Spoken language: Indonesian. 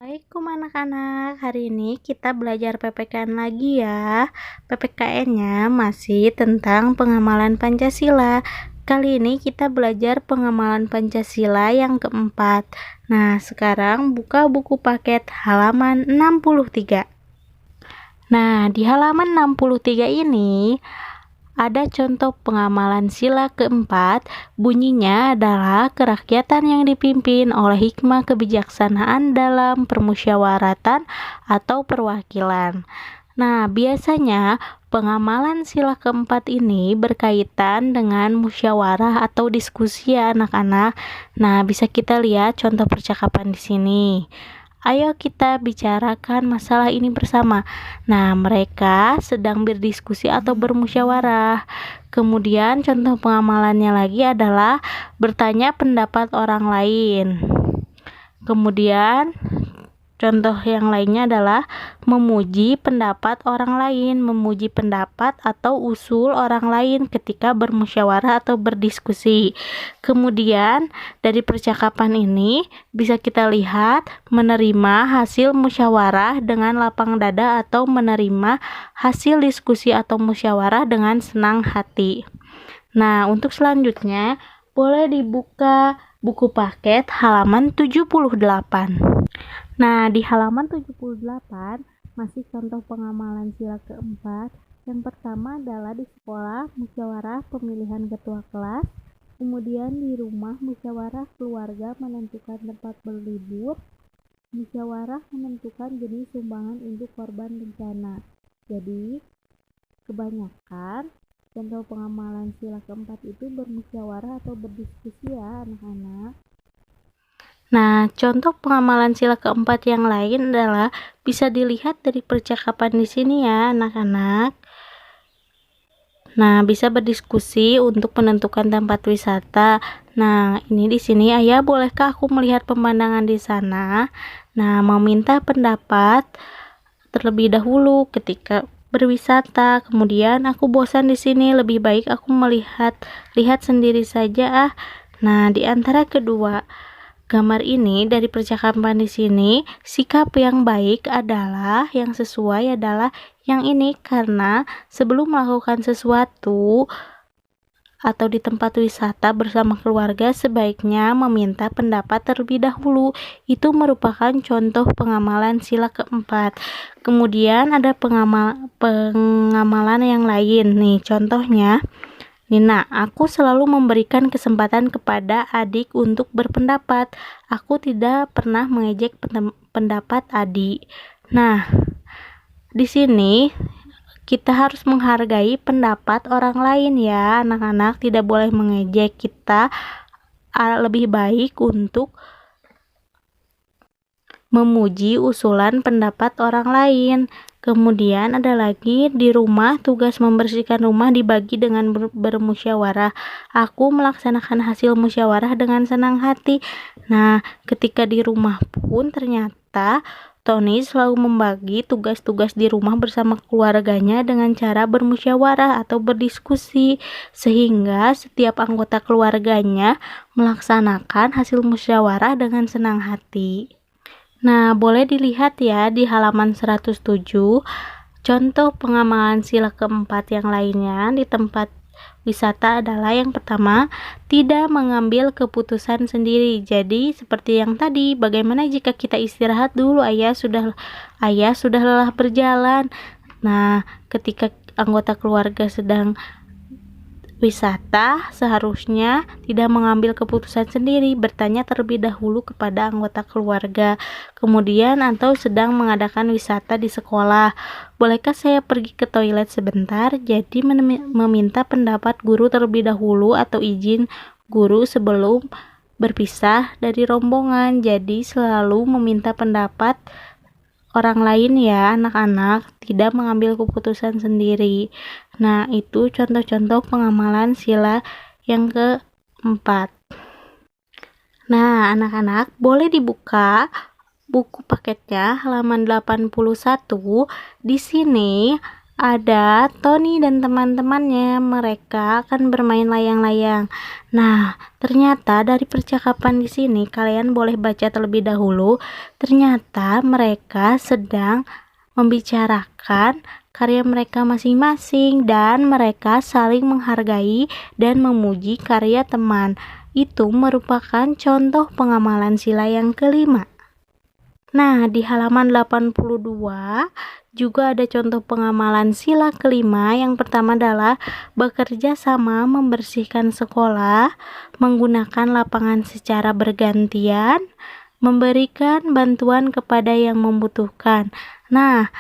Assalamualaikum anak-anak, hari ini kita belajar PPKN lagi ya. PPKN-nya masih tentang pengamalan Pancasila. Kali ini kita belajar pengamalan Pancasila yang keempat. Nah, sekarang buka buku paket halaman 63. Nah, di halaman 63 ini ada contoh pengamalan sila keempat, bunyinya adalah kerakyatan yang dipimpin oleh hikmah kebijaksanaan dalam permusyawaratan atau perwakilan. Nah, biasanya pengamalan sila keempat ini berkaitan dengan musyawarah atau diskusi ya anak-anak. Nah, bisa kita lihat contoh percakapan di sini. Ayo kita bicarakan masalah ini bersama. Nah, mereka sedang berdiskusi atau bermusyawarah. Kemudian contoh pengamalannya lagi adalah bertanya pendapat orang lain. Kemudian contoh yang lainnya adalah memuji pendapat orang lain, memuji pendapat atau usul orang lain ketika bermusyawarah atau berdiskusi. Kemudian dari percakapan ini bisa kita lihat menerima hasil musyawarah dengan lapang dada atau menerima hasil diskusi atau musyawarah dengan senang hati. Nah, untuk selanjutnya boleh dibuka buku paket halaman 78. Nah, di halaman 78 masih contoh pengamalan sila keempat. Yang pertama adalah di sekolah musyawarah pemilihan ketua kelas, kemudian di rumah musyawarah keluarga menentukan tempat berlibur, musyawarah menentukan jenis sumbangan untuk korban bencana. Jadi, kebanyakan contoh pengamalan sila keempat itu bermusyawarah atau berdiskusi ya anak-anak. Nah, contoh pengamalan sila keempat yang lain adalah bisa dilihat dari percakapan di sini ya, anak-anak. Nah, bisa berdiskusi untuk menentukan tempat wisata. Nah, ini di sini, Ayah, bolehkah aku melihat pemandangan di sana? Nah, meminta pendapat terlebih dahulu ketika berwisata. Kemudian aku bosan di sini, lebih baik aku lihat sendiri saja ah. Nah, di antara kedua gambar ini dari percakapan di sini, sikap yang baik adalah yang sesuai adalah yang ini, karena sebelum melakukan sesuatu atau di tempat wisata bersama keluarga sebaiknya meminta pendapat terlebih dahulu. Itu merupakan contoh pengamalan sila keempat. Kemudian ada pengamalan yang lain nih, contohnya Nina, aku selalu memberikan kesempatan kepada adik untuk berpendapat. Aku tidak pernah mengejek pendapat adik. Nah, di sini kita harus menghargai pendapat orang lain ya, anak-anak. Tidak boleh mengejek. Kita lebih baik untuk memuji usulan pendapat orang lain. Kemudian ada lagi di rumah, tugas membersihkan rumah dibagi dengan bermusyawarah. Aku melaksanakan hasil musyawarah dengan senang hati. Nah, ketika di rumah pun ternyata Tony selalu membagi tugas-tugas di rumah bersama keluarganya dengan cara bermusyawarah atau berdiskusi, sehingga setiap anggota keluarganya melaksanakan hasil musyawarah dengan senang hati. Nah, boleh dilihat ya di halaman 107, contoh pengamalan sila keempat yang lainnya di tempat wisata adalah yang pertama, tidak mengambil keputusan sendiri. Jadi, seperti yang tadi, bagaimana jika kita istirahat dulu, ayah sudah lelah berjalan. Nah, ketika anggota keluarga sedang wisata, seharusnya tidak mengambil keputusan sendiri, bertanya terlebih dahulu kepada anggota keluarga. Kemudian atau sedang mengadakan wisata di sekolah, bolehkah saya pergi ke toilet sebentar? Jadi meminta pendapat guru terlebih dahulu atau izin guru sebelum berpisah dari rombongan. Jadi selalu meminta pendapat orang lain ya anak-anak, tidak mengambil keputusan sendiri. Nah, itu contoh-contoh pengamalan sila yang keempat. Nah, anak-anak boleh dibuka buku paketnya halaman 81. Di sini ada Tony dan teman-temannya. Mereka akan bermain layang-layang. Nah, ternyata dari percakapan di sini kalian boleh baca terlebih dahulu. Ternyata mereka sedang membicarakan karya mereka masing-masing dan mereka saling menghargai dan memuji karya teman. Itu merupakan contoh pengamalan sila yang kelima. Nah, di halaman 82 juga ada contoh pengamalan sila kelima. Yang pertama adalah bekerja sama membersihkan sekolah, menggunakan lapangan secara bergantian, memberikan bantuan kepada yang membutuhkan. Nah,